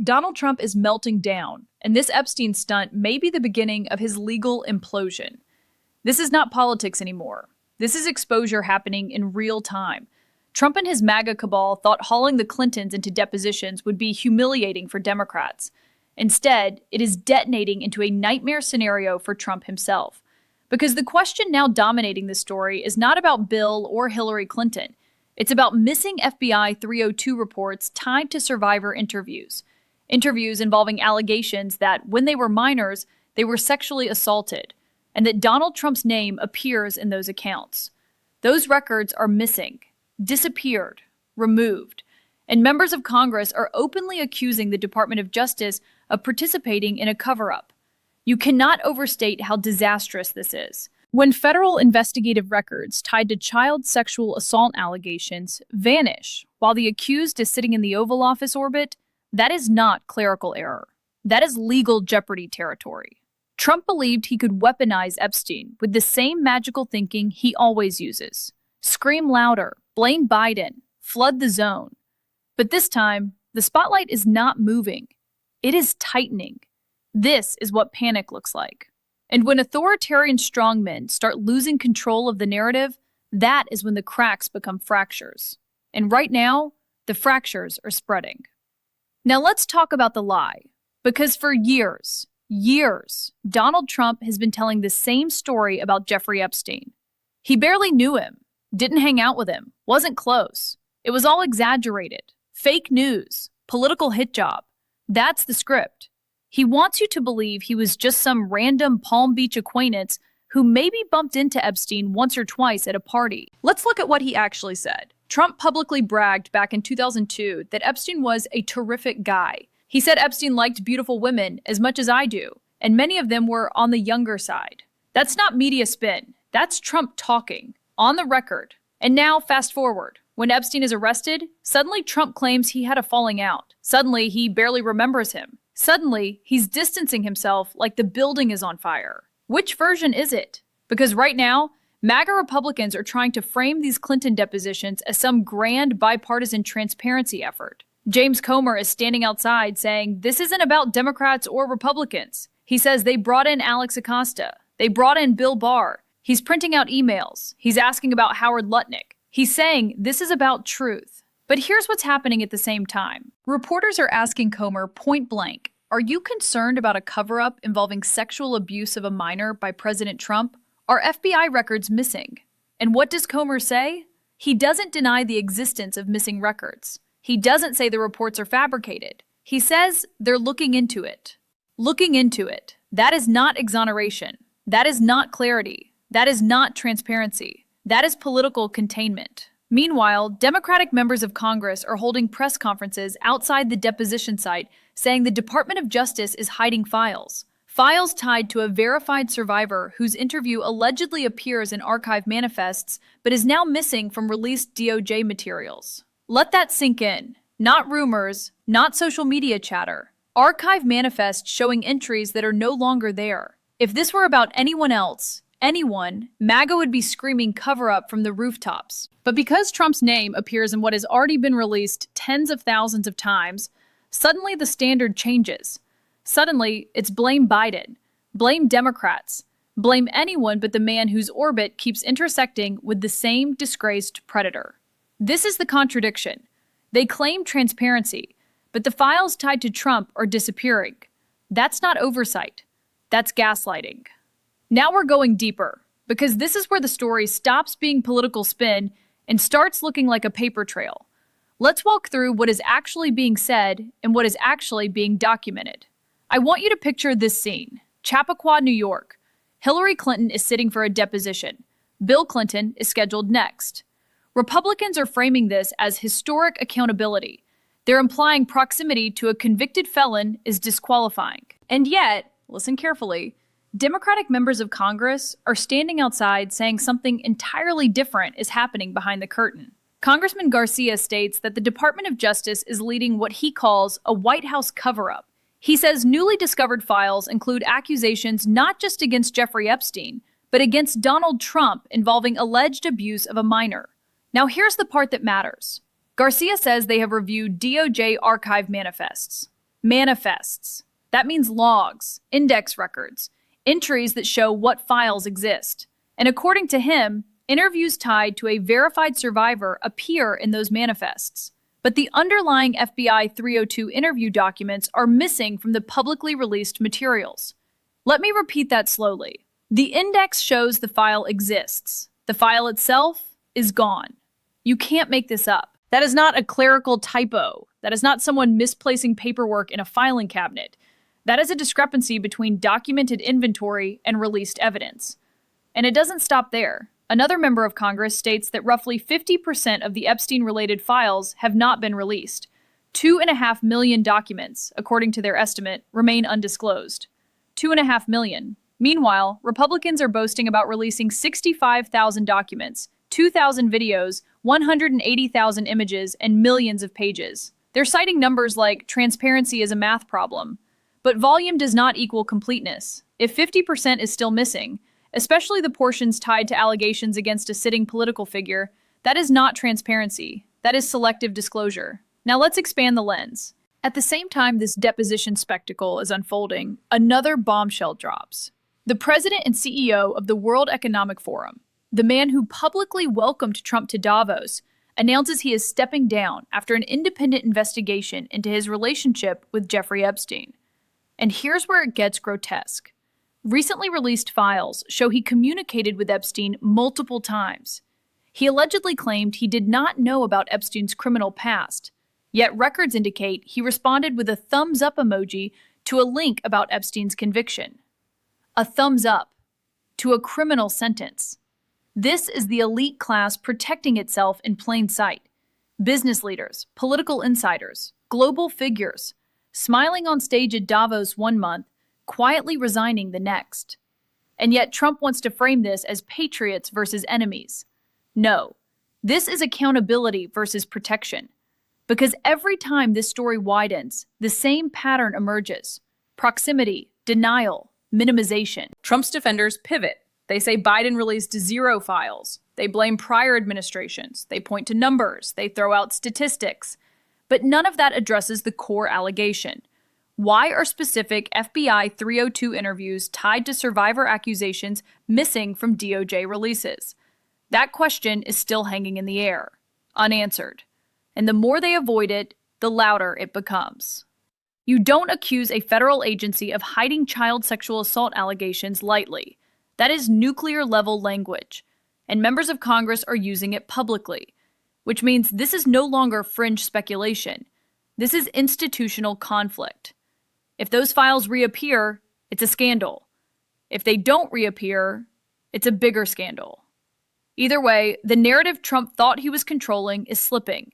Donald Trump is melting down, and this Epstein stunt may be the beginning of his legal implosion. This is not politics anymore. This is exposure happening in real time. Trump and his MAGA cabal thought hauling the Clintons into depositions would be humiliating for Democrats. Instead, it is detonating into a nightmare scenario for Trump himself. Because the question now dominating the story is not about Bill or Hillary Clinton. It's about missing FBI 302 reports tied to survivor interviews. Interviews involving allegations that, when they were minors, they were sexually assaulted, and that Donald Trump's name appears in those accounts. Those records are missing, disappeared, removed, and members of Congress are openly accusing the Department of Justice of participating in a cover-up. You cannot overstate how disastrous this is. When federal investigative records tied to child sexual assault allegations vanish while the accused is sitting in the Oval Office orbit, that is not clerical error. That is legal jeopardy territory. Trump believed he could weaponize Epstein with the same magical thinking he always uses. Scream louder, blame Biden, flood the zone. But this time, the spotlight is not moving. It is tightening. This is what panic looks like. And when authoritarian strongmen start losing control of the narrative, that is when the cracks become fractures. And right now, the fractures are spreading. Now let's talk about the lie. Because for years, Donald Trump has been telling the same story about Jeffrey Epstein. He barely knew him, didn't hang out with him, wasn't close. It was all exaggerated. Fake news, political hit job. That's the script. He wants you to believe he was just some random Palm Beach acquaintance who maybe bumped into Epstein once or twice at a party. Let's look at what he actually said. Trump publicly bragged back in 2002 that Epstein was a terrific guy. He said Epstein liked beautiful women as much as I do, and many of them were on the younger side. That's not media spin. That's Trump talking, on the record. And now, fast forward. When Epstein is arrested, suddenly Trump claims he had a falling out. Suddenly, he barely remembers him. Suddenly, he's distancing himself like the building is on fire. Which version is it? Because right now, MAGA Republicans are trying to frame these Clinton depositions as some grand bipartisan transparency effort. James Comer is standing outside saying this isn't about Democrats or Republicans. He says they brought in Alex Acosta. They brought in Bill Barr. He's printing out emails. He's asking about Howard Lutnick. He's saying this is about truth. But here's what's happening at the same time. Reporters are asking Comer point blank, are you concerned about a cover-up involving sexual abuse of a minor by President Trump? Are FBI records missing? And what does Comer say? He doesn't deny the existence of missing records. He doesn't say the reports are fabricated. He says they're looking into it. Looking into it. That is not exoneration. That is not clarity. That is not transparency. That is political containment. Meanwhile, Democratic members of Congress are holding press conferences outside the deposition site saying the Department of Justice is hiding files. Files tied to a verified survivor whose interview allegedly appears in archive manifests but is now missing from released DOJ materials. Let that sink in. Not rumors, not social media chatter. Archive manifests showing entries that are no longer there. If this were about anyone else, anyone, MAGA would be screaming cover-up from the rooftops. But because Trump's name appears in what has already been released tens of thousands of times, suddenly the standard changes. Suddenly, it's blame Biden, blame Democrats, blame anyone but the man whose orbit keeps intersecting with the same disgraced predator. This is the contradiction. They claim transparency, but the files tied to Trump are disappearing. That's not oversight. That's gaslighting. Now we're going deeper, because this is where the story stops being political spin and starts looking like a paper trail. Let's walk through what is actually being said and what is actually being documented. I want you to picture this scene. Chappaqua, New York. Hillary Clinton is sitting for a deposition. Bill Clinton is scheduled next. Republicans are framing this as historic accountability. They're implying proximity to a convicted felon is disqualifying. And yet, listen carefully, Democratic members of Congress are standing outside saying something entirely different is happening behind the curtain. Congressman Garcia states that the Department of Justice is leading what he calls a White House cover-up. He says newly discovered files include accusations not just against Jeffrey Epstein, but against Donald Trump involving alleged abuse of a minor. Now here's the part that matters. Garcia says they have reviewed DOJ archive manifests. Manifests. That means logs, index records, entries that show what files exist. And according to him, interviews tied to a verified survivor appear in those manifests. But the underlying FBI 302 interview documents are missing from the publicly released materials. Let me repeat that slowly. The index shows the file exists. The file itself is gone. You can't make this up. That is not a clerical typo. That is not someone misplacing paperwork in a filing cabinet. That is a discrepancy between documented inventory and released evidence. And it doesn't stop there. Another member of Congress states that roughly 50% of the Epstein-related files have not been released. 2.5 million documents, according to their estimate, remain undisclosed. 2.5 million. Meanwhile, Republicans are boasting about releasing 65,000 documents, 2,000 videos, 180,000 images, and millions of pages. They're citing numbers like transparency is a math problem. But volume does not equal completeness. If 50% is still missing, especially the portions tied to allegations against a sitting political figure, that is not transparency. That is selective disclosure. Now let's expand the lens. At the same time this deposition spectacle is unfolding, another bombshell drops. The president and CEO of the World Economic Forum, the man who publicly welcomed Trump to Davos, announces he is stepping down after an independent investigation into his relationship with Jeffrey Epstein. And here's where it gets grotesque. Recently released files show he communicated with Epstein multiple times. He allegedly claimed he did not know about Epstein's criminal past, yet records indicate he responded with a thumbs up emoji to a link about Epstein's conviction. A thumbs up to a criminal sentence. This is the elite class protecting itself in plain sight. Business leaders, political insiders, global figures, smiling on stage at Davos one month, quietly resigning the next. And yet Trump wants to frame this as patriots versus enemies. No, this is accountability versus protection. Because every time this story widens, the same pattern emerges. Proximity, denial, minimization. Trump's defenders pivot. They say Biden released 0 files. They blame prior administrations. They point to numbers. They throw out statistics. But none of that addresses the core allegation. Why are specific FBI 302 interviews tied to survivor accusations missing from DOJ releases? That question is still hanging in the air, unanswered. And the more they avoid it, the louder it becomes. You don't accuse a federal agency of hiding child sexual assault allegations lightly. That is nuclear-level language, and members of Congress are using it publicly, which means this is no longer fringe speculation. This is institutional conflict. If those files reappear, it's a scandal. If they don't reappear, it's a bigger scandal. Either way, the narrative Trump thought he was controlling is slipping.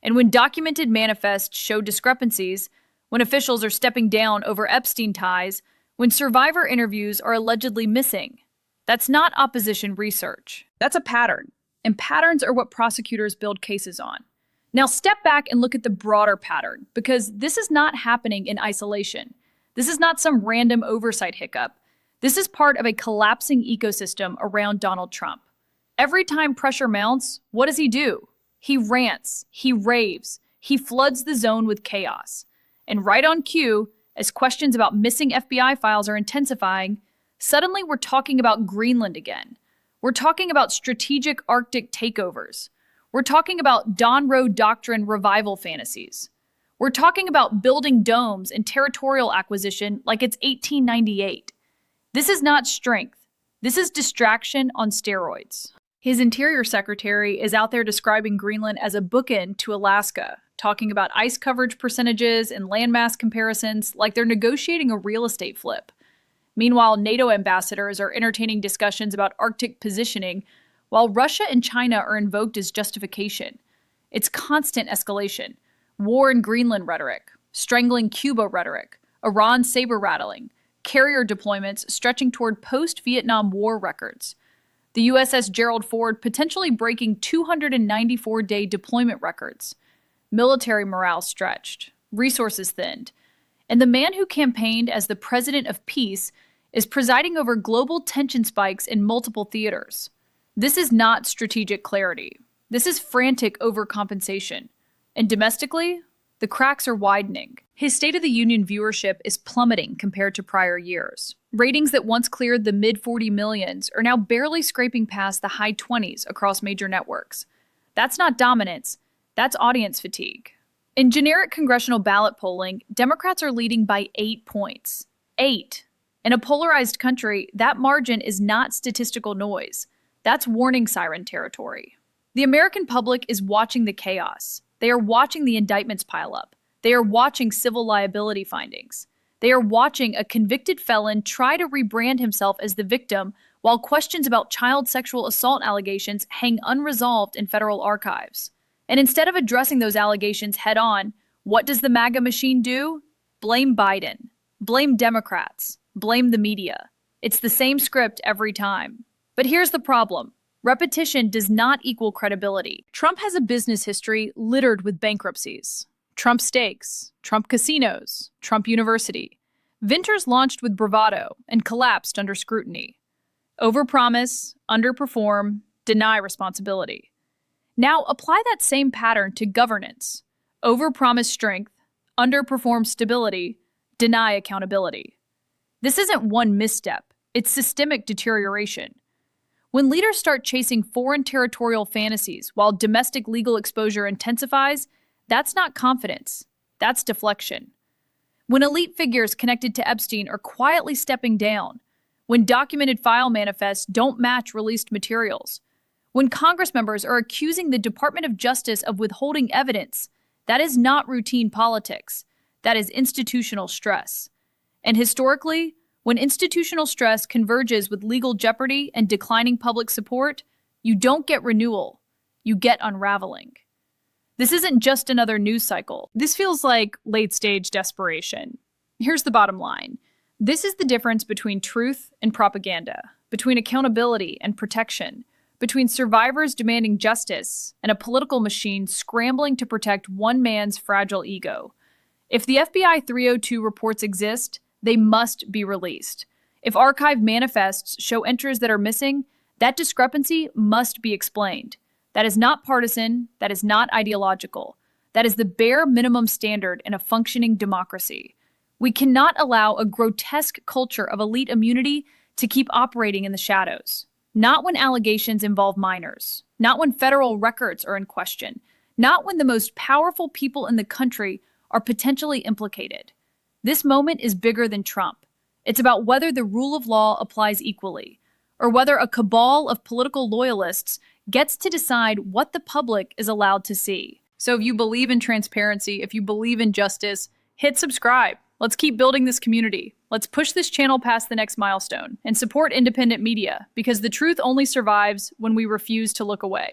And when documented manifests show discrepancies, when officials are stepping down over Epstein ties, when survivor interviews are allegedly missing, that's not opposition research. That's a pattern. And patterns are what prosecutors build cases on. Now step back and look at the broader pattern, because this is not happening in isolation. This is not some random oversight hiccup. This is part of a collapsing ecosystem around Donald Trump. Every time pressure mounts, what does he do? He rants, he raves, he floods the zone with chaos. And right on cue, as questions about missing FBI files are intensifying, suddenly we're talking about Greenland again. We're talking about strategic Arctic takeovers. We're talking about Don Road Doctrine revival fantasies. We're talking about building domes and territorial acquisition like it's 1898. This is not strength. This is distraction on steroids. His Interior Secretary is out there describing Greenland as a bookend to Alaska, talking about ice coverage percentages and landmass comparisons like they're negotiating a real estate flip. Meanwhile, NATO ambassadors are entertaining discussions about Arctic positioning, while Russia and China are invoked as justification. It's constant escalation, war in Greenland rhetoric, strangling Cuba rhetoric, Iran saber-rattling, carrier deployments stretching toward post-Vietnam War records. The USS Gerald Ford potentially breaking 294-day deployment records. Military morale stretched, resources thinned. And the man who campaigned as the president of peace is presiding over global tension spikes in multiple theaters. This is not strategic clarity. This is frantic overcompensation. And domestically, The cracks are widening. His State of the Union viewership is plummeting compared to prior years. Ratings that once cleared the mid-40 millions are now barely scraping past the high 20s across major networks. That's not dominance, that's audience fatigue. In generic congressional ballot polling, Democrats are leading by 8 points. 8. In a polarized country, that margin is not statistical noise. That's warning siren territory. The American public is watching the chaos. They are watching the indictments pile up. They are watching civil liability findings. They are watching a convicted felon try to rebrand himself as the victim while questions about child sexual assault allegations hang unresolved in federal archives. And instead of addressing those allegations head on, what does the MAGA machine do? Blame Biden. Blame Democrats. Blame the media. It's the same script every time. But here's the problem. Repetition does not equal credibility. Trump has a business history littered with bankruptcies. Trump Steaks, Trump Casinos, Trump University. Ventures launched with bravado and collapsed under scrutiny. Overpromise, underperform, deny responsibility. Now apply that same pattern to governance. Overpromise strength, underperform stability, deny accountability. This isn't one misstep, it's systemic deterioration. When leaders start chasing foreign territorial fantasies while domestic legal exposure intensifies, that's not confidence, that's deflection. When elite figures connected to Epstein are quietly stepping down, when documented file manifests don't match released materials, when Congress members are accusing the Department of Justice of withholding evidence, that is not routine politics, that is institutional stress. And historically, when institutional stress converges with legal jeopardy and declining public support, you don't get renewal, you get unraveling. This isn't just another news cycle. This feels like late-stage desperation. Here's the bottom line. This is the difference between truth and propaganda, between accountability and protection, between survivors demanding justice and a political machine scrambling to protect one man's fragile ego. If the FBI 302 reports exist, they must be released. If archive manifests show entries that are missing, that discrepancy must be explained. That is not partisan, that is not ideological. That is the bare minimum standard in a functioning democracy. We cannot allow a grotesque culture of elite immunity to keep operating in the shadows. Not when allegations involve minors, not when federal records are in question, not when the most powerful people in the country are potentially implicated. This moment is bigger than Trump. It's about whether the rule of law applies equally, or whether a cabal of political loyalists gets to decide what the public is allowed to see. So if you believe in transparency, if you believe in justice, hit subscribe. Let's keep building this community. Let's push this channel past the next milestone and support independent media, because the truth only survives when we refuse to look away.